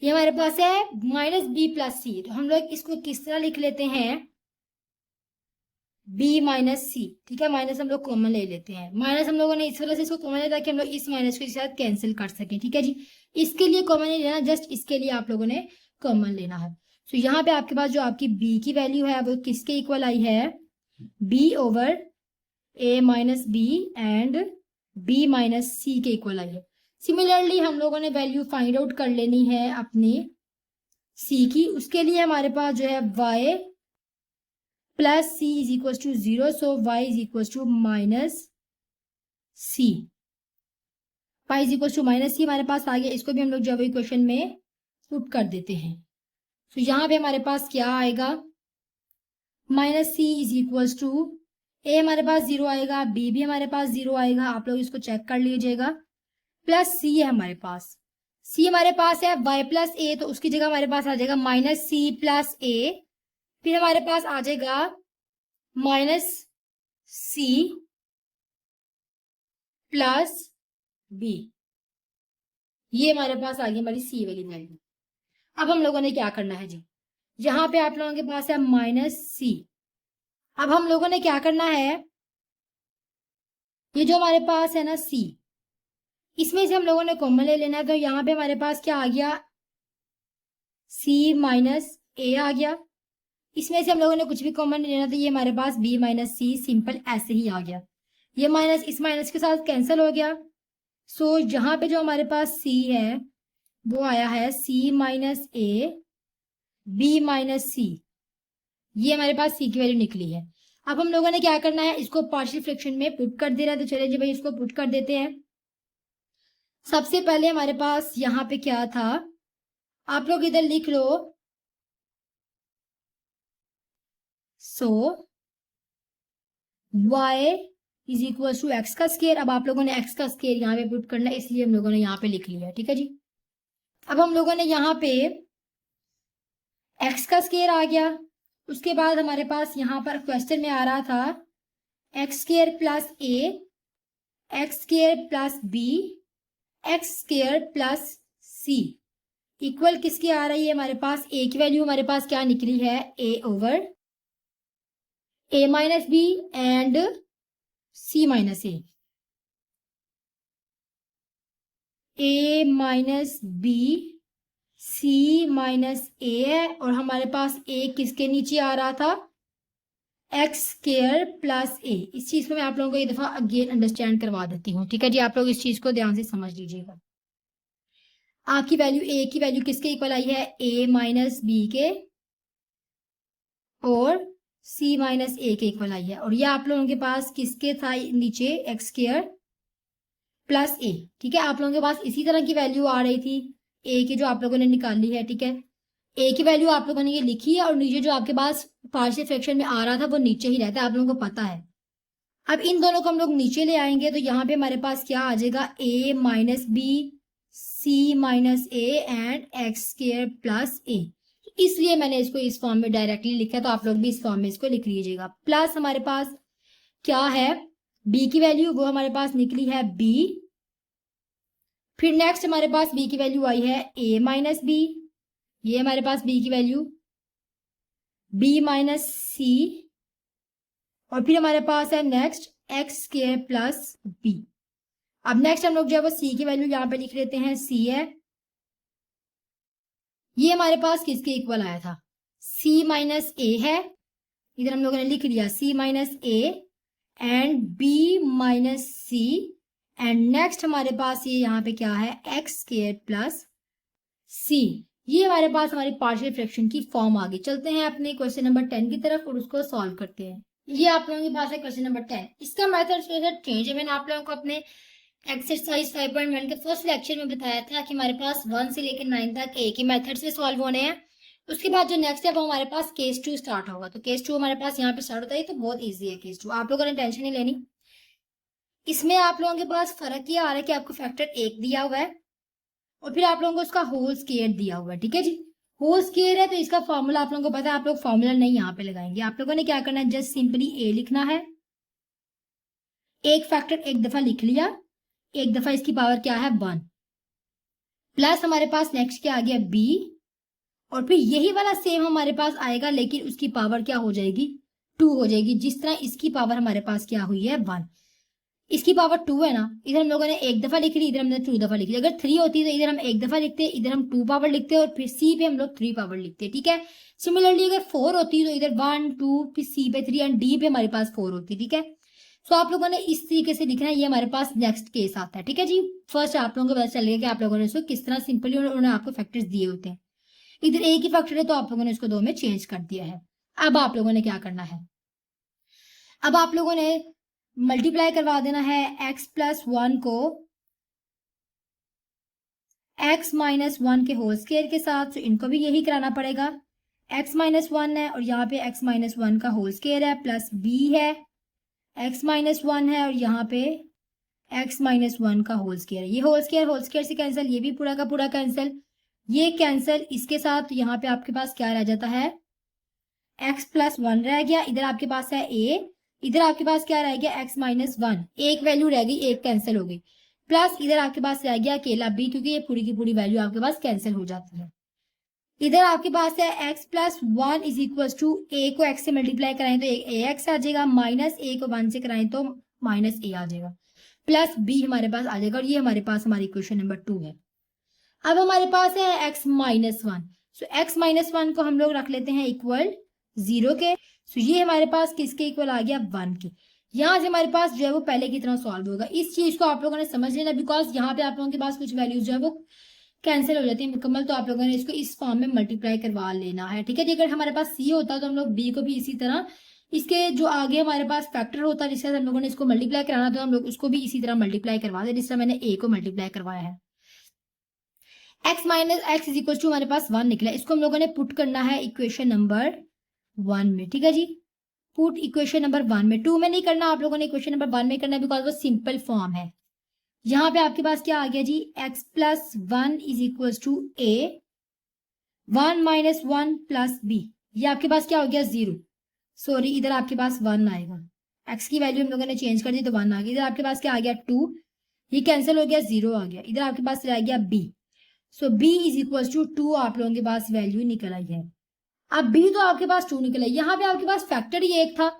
ये हमारे पास है माइनस बी प्लस सी, तो हम लोग इसको किस तरह लिख लेते हैं, बी माइनस सी, ठीक है। माइनस हम लोग कॉमन ले लेते हैं, माइनस हम लोगों ने इस वजह से इसको कॉमन लिया ताकि हम लोग इस माइनस को इसके साथ कैंसिल कर सकें, ठीक है जी। इसके लिए कॉमन नहीं लेना, जस्ट इसके लिए आप लोगों ने कॉमन लेना है। तो यहाँ पे आपके पास जो आपकी b की वैल्यू है वो किसके इक्वल आई है, b over a minus B and b minus C के इक्वल आई है। सिमिलरली हम लोगों ने वैल्यू फाइंड आउट कर लेनी है अपनी c की, उसके लिए हमारे पास जो है y plus C is equal to 0, so y is equal to minus C, y is equal to minus C हमारे पास आ गया। इसको भी हम लोग जो है इक्वेशन में पुट कर देते हैं। तो यहाँ पे हमारे पास क्या आएगा, minus c is equal to a हमारे पास 0 आएगा, बी भी हमारे पास 0 आएगा, आप लोग इसको चेक कर लीजिएगा, प्लस सी है हमारे पास, सी हमारे पास है y प्लस ए, तो उसकी जगह हमारे पास आ जाएगा माइनस सी प्लस ए, फिर हमारे पास आ जाएगा माइनस सी प्लस बी, ये हमारे पास आ गई हमारी सी वाली वैल्यू। अब हम लोगों ने क्या करना है जी, यहाँ पे आप लोगों के पास है माइनस सी, अब हम लोगों ने क्या करना है, ये जो हमारे पास है ना सी, इसमें से हम लोगों ने कॉमन ले लेना है। तो यहाँ पे हमारे पास क्या आ गया, सी माइनस ए आ गया, इसमें से हम लोगों ने कुछ भी कॉमन नहीं लेना, तो ये हमारे पास b माइनस सी सिंपल ऐसे ही आ गया, ये माइनस इस माइनस के साथ कैंसिल हो गया। सो यहाँ पे जो हमारे पास c है वो आया है c minus a b minus c, ये हमारे पास c की वैल्यू निकली है। अब हम लोगों ने क्या करना है, इसको पार्शियल फ्रैक्शन में पुट कर दे रहा है, तो चलिए जी भाई इसको पुट कर देते हैं। सबसे पहले हमारे पास यहाँ पे क्या था, आप लोग इधर लिख लो, so y is equal to x का स्केयर। अब आप लोगों ने x का स्केयर यहाँ पे पुट करना है, इसलिए हम लोगों ने यहाँ पे लिख लिया, ठीक है जी। अब हम लोगों ने यहाँ पे x का स्केयर आ गया, उसके बाद हमारे पास यहाँ पर क्वेश्चन में आ रहा था x square plus a, x square plus b, x square plus c equal किसकी आ रही है, हमारे पास a की वैल्यू हमारे पास क्या निकली है, a over a minus B and c minus a minus b c minus a है, और हमारे पास a किसके नीचे आ रहा था, एक्स स्केयर प्लस ए। इस चीज को मैं आप लोगों को एक दफा अगेन अंडरस्टैंड करवा देती हूँ, ठीक है जी। आप लोग इस चीज को ध्यान से समझ लीजिएगा। आपकी वैल्यू a की वैल्यू किसके इक्वल आई है, a माइनस बी के और c माइनस ए के इक्वल आई है, और ये आप लोगों के पास किसके था नीचे, एक्स स्केयर प्लस ए, ठीक है। आप लोगों के पास इसी तरह की वैल्यू आ रही थी a की, जो आप लोगों ने निकाली है, ठीक है। a की वैल्यू आप लोगों ने ये लिखी है, और नीचे जो आपके पास पार्शियल फ्रैक्शन में आ रहा था वो नीचे ही रहता है, आप लोगों को पता है। अब इन दोनों को हम लोग नीचे ले आएंगे, तो यहाँ पे हमारे पास क्या आ जाएगा, a minus b c minus A and x square plus a, इसलिए मैंने इसको इस फॉर्म में डायरेक्टली लिखा है, तो आप लोग भी इस फॉर्म में इसको लिख लीजिएगा। प्लस हमारे पास क्या है, b की वैल्यू वो हमारे पास निकली है b, फिर नेक्स्ट हमारे पास b की वैल्यू आई है a माइनस बी, ये हमारे पास b की वैल्यू b माइनस सी, और फिर हमारे पास है next x square plus B. अब नेक्स्ट हम लोग जो है वो c की वैल्यू यहाँ पे लिख लेते हैं, c है, ये हमारे पास किसके इक्वल आया था, c माइनस ए है, इधर हम लोगों ने लिख लिया c minus A and b minus C, and next हमारे पास ये यहाँ पे क्या है, एक्स स्केयर प्लस सी। ये हमारे पास हमारी पार्शियल फ्रैक्शन की फॉर्म आ गई। चलते हैं अपने क्वेश्चन नंबर 10 की तरफ और उसको सॉल्व करते हैं। ये आप लोगों के पास है क्वेश्चन नंबर 10, इसका मेथड चेंज है। मैंने आप लोगों को अपने एक्सरसाइज 5.1 के फर्स्ट लेक्चर में बताया था कि हमारे पास 1 से लेकर 9 तक एक ही मेथड से सॉल्व होने हैं। उसके बाद जो नेक्स्ट है वो हमारे पास केस 2 स्टार्ट होगा। तो केस 2 हमारे पास यहाँ पे स्टार्ट होता है, तो बहुत ईजी है केस 2, आप लोगों ने टेंशन नहीं लेनी। इसमें आप लोगों के पास फर्क ये आ रहा है कि आपको फैक्टर 1 दिया हुआ है और फिर आप लोगों को उसका होल स्क्वायर दिया हुआ है, ठीक है जी। होल स्क्वायर है तो इसका फॉर्मूला आप लोगों को पता है, आप लोग फॉर्मूला नहीं यहाँ पे लगाएंगे। आप लोगों ने क्या करना है, जस्ट सिंपली ए लिखना है, एक फैक्टर एक दफा लिख लिया, एक दफा इसकी पावर क्या है 1, प्लस हमारे पास नेक्स्ट क्या आ गया b, और फिर यही वाला सेम हमारे पास आएगा लेकिन उसकी पावर क्या हो जाएगी 2 हो जाएगी। जिस तरह इसकी पावर हमारे पास क्या हुई है 1, इसकी पावर 2 है ना, इधर हम लोगों ने एक दफा लिख ली, इधर हमने 2 दफा लिख ली। अगर 3 होती तो इधर हम एक दफा लिखते, इधर हम 2 पावर लिखते और फिर सी पे हम लोग 3 पावर लिखते, ठीक है। सिमिलरली अगर 4 होती तो इधर 1 2 फिर सी पे 3 एंड डी पे हमारे पास 4 होती, ठीक है। सो आप लोगों ने इस तरीके से लिखना है, ये हमारे पास नेक्स्ट केस आता है, ठीक है जी। फर्स्ट आप लोगों को पता चलेगा कि आप लोगों ने इसको किस तरह सिंपली उन्होंने आपको फैक्टर्स दिए होते हैं। इधर एक ही फैक्टर है तो आप लोगों ने इसको 2 में चेंज कर दिया है। अब आप लोगों ने क्या करना है, अब आप लोगों ने मल्टीप्लाई करवा देना है x प्लस 1 को x माइनस 1 के होल स्क्वायर के साथ। तो इनको भी यही कराना पड़ेगा, x माइनस 1 है और यहाँ पे x माइनस 1 का होल स्क्वायर है, प्लस b है, x माइनस 1 है और यहाँ पे x माइनस 1 का होल स्क्वायर है। ये होल स्क्वायर से कैंसिल, ये भी पूरा का पूरा कैंसिल, ये कैंसिल, इसके साथ यहाँ पे आपके पास क्या रह जाता है x प्लस 1 रह गया, इधर आपके पास है a, इधर आपके पास क्या रह गया x माइनस 1, एक वैल्यू रह गई, एक कैंसिल हो गई, प्लस इधर आपके पास रह गया अकेला b, क्योंकि ये पूरी की पूरी वैल्यू आपके पास कैंसिल हो जाती है। इधर आपके पास है x plus 1 is equal to a को x से मल्टीप्लाई कराएं तो ax आ जाएगा, माइनस a को 1 से कराएं तो माइनस a आ जाएगा, प्लस b हमारे पास आ जाएगा, और ये हमारे पास हमारी इक्वेशन नंबर 2 है। अब हमारे पास है x माइनस 1, सो x माइनस 1 को हम लोग रख लेते हैं इक्वल 0 के। सो ये हमारे पास किसके इक्वल आ गया 1 के। यहाँ से हमारे पास जो है वो पहले की तरह सॉल्व होगा। इस चीज को आप लोगों ने समझ लेना, बिकॉज यहाँ पे आप लोगों के पास कुछ वैल्यूज जो है वो कैंसिल हो जाती है मुकम्मल, तो आप लोगों ने इसको इस फॉर्म में मल्टीप्लाई करवा लेना है, ठीक है जी। अगर हमारे पास सी होता तो हम लोग बी को भी इसी तरह, इसके जो आगे हमारे पास फैक्टर होता है जिसके साथ हम लोगों ने इसको मल्टीप्लाई कराना था, हम लोग उसको भी इसी तरह मल्टीप्लाई करवा दे जिस तरह मैंने ए को मल्टीप्लाई करवाया है। x minus x is equal to हमारे पास 1 निकला, इसको हम लोगों ने पुट करना है इक्वेशन नंबर 1 में, ठीक है जी। पुट इक्वेशन नंबर 1 में, 2 में नहीं करना, आप लोगों ने इक्वेशन नंबर 1 में करना है बिकॉज वो सिंपल फॉर्म है। यहाँ पे आपके पास क्या आ गया जी x plus 1 is equal to a, 1 minus 1 plus b, ये आपके पास क्या हो गया 0, सॉरी इधर आपके पास 1 आएगा, x की वैल्यू हम लोगों ने चेंज कर दी तो 1 आ गया, इधर आपके पास क्या आ गया 2, ये कैंसिल हो गया 0 आ गया, इधर आपके पास रह गया b, so b is equal to 2 आप लोगों के पास वैल्यू निकल आई है। अब b तो आपके पास 2 निकला, यहाँ पे आपके पास फैक्टर ही एक था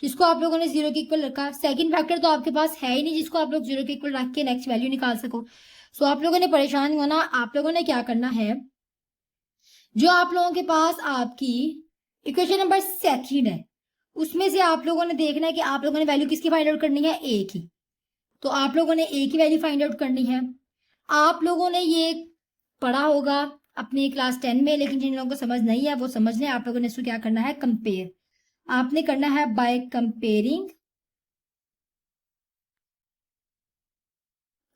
जिसको आप लोगों ने 0 के इक्वल रखा, सेकंड फैक्टर तो आपके पास है ही नहीं जिसको आप लोग 0 के इक्वल रख के नेक्स्ट वैल्यू निकाल सको। सो आप लोगों ने परेशान नहीं होना, आप लोगों ने क्या करना है, जो आप लोगों के पास आपकी इक्वेशन नंबर 2 है उसमें से आप लोगों ने देखना है कि आप लोगों ने वैल्यू किसकी फाइंड आउट करनी है, ए की। तो आप लोगों ने ए की वैल्यू फाइंड आउट करनी है। आप लोगों ने ये पढ़ा होगा अपनी क्लास 10 में, लेकिन जिन लोगों को समझ नहीं है वो समझ लें। आप लोगों ने इसको क्या करना है, कंपेयर, आपने करना है बाय कंपेयरिंग,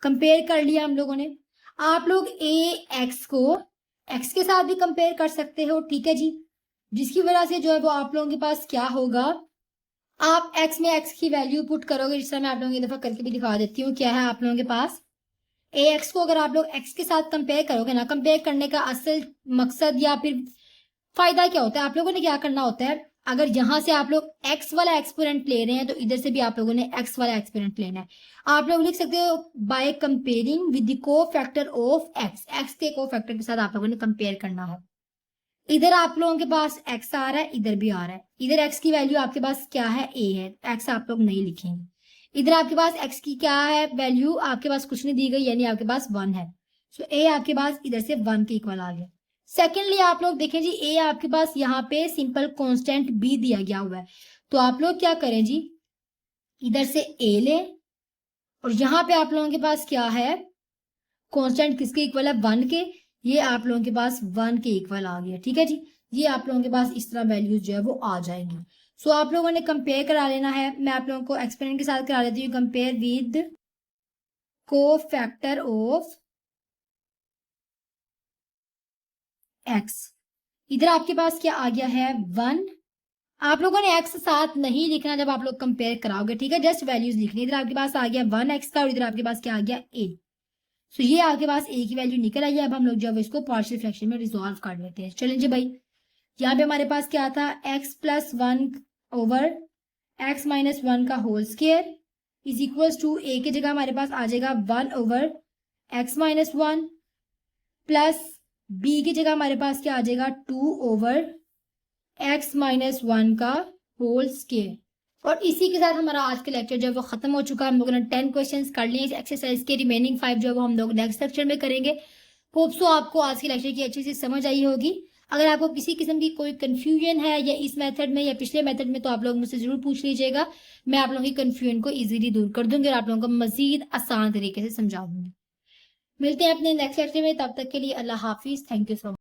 कंपेयर कर लिया हम लोगों ने। आप लोग ए एक्स को एक्स के साथ भी कंपेयर कर सकते हो, ठीक है जी, जिसकी वजह से जो है वो आप लोगों के पास क्या होगा, आप एक्स में एक्स की वैल्यू पुट करोगे, जिस तरह मैं आप लोगों को एक दफा करके भी दिखा देती हूँ। क्या है आप लोगों के पास ए एक्स को अगर आप लोग एक्स के साथ कंपेयर करोगे ना, कंपेयर करने का असल मकसद या फिर फायदा क्या होता है, आप लोगों ने क्या करना होता है, अगर यहां से आप लोग एक्स वाला एक्सपोनेंट ले रहे हैं तो इधर से भी आप लोगों ने एक्स वाला एक्सपोनेंट लेना है। आप लोग लिख सकते हो बाय कंपेयरिंग विद द को फैक्टर ऑफ एक्स, एक्स के को फैक्टर के साथ आप लोगों ने कंपेयर करना है। इधर आप लोगों के पास एक्स आ रहा है, इधर भी आ रहा है, इधर एक्स की वैल्यू आपके पास क्या है ए है, एक्स आप लोग नहीं लिखेंगे। इधर आपके पास एक्स की क्या है वैल्यू, आपके पास कुछ नहीं दी गई, यानी आपके पास 1 है। सो ए आपके पास इधर से 1 के इक्वल आ गया। सेकेंडली आप लोग देखें जी, ए आपके पास यहाँ पे सिंपल कांस्टेंट बी दिया गया हुआ है, तो आप लोग क्या करें जी, इधर से ए लें और यहाँ पे आप लोगों के पास क्या है, कांस्टेंट किसके इक्वल है 1 के, ये आप लोगों के पास 1 के इक्वल आ गया, ठीक है जी। ये आप लोगों के पास इस तरह वैल्यूज जो है वो आ जाएंगी। सो आप लोगों ने कंपेयर करा लेना है, मैं आप लोगों को एक्सपेरिमेंट के साथ करा लेती हूँ। कंपेयर विद को फैक्टर ऑफ एक्स, इधर आपके पास क्या आ गया है 1, आप लोगों ने एक्स साथ नहीं लिखना जब आप लोग कंपेयर कराओगे, ठीक है, जस्ट वैल्यूज लिखनी। इधर आपके पास आ गया 1 एक्स का और इधर आपके पास क्या आ गया ए। सो ये आपके पास ए की वैल्यू निकल आई है। अब हम लोग जब इसको पार्शियल फ्रैक्शन में रिजॉल्व कर लेते हैं। चलें जी भाई, यहाँ पे हमारे पास क्या था, x plus 1 over x minus 1 का whole square is equal to ए की जगह हमारे पास आ जाएगा 1 over x minus 1 plus b की जगह हमारे पास क्या आ जाएगा 2/x-1 का होल स्क्वायर। और इसी के साथ हमारा आज का लेक्चर जो है वो खत्म हो चुका है। हम लोगों ने 10 क्वेश्चंस कर लिए इस एक्सरसाइज के, रिमेनिंग 5 जो है वो हम लोग नेक्स्ट लेक्चर में करेंगे। होप सो आपको आज के लेक्चर की अच्छी से समझ आई होगी। अगर आपको किसी किस्म की कोई कंफ्यूजन है या इस मेथड में या पिछले मेथड में, तो आप लोग मुझसे जरूर पूछ लीजिएगा। मैं आप लोगों की कंफ्यूजन को इजीली दूर कर दूंगी और आप लोगों को मजीद आसान तरीके से समझा दूंगी। मिलते हैं अपने नेक्स्ट लेक्चर में, तब तक के लिए अल्लाह हाफिज। Thank you so much.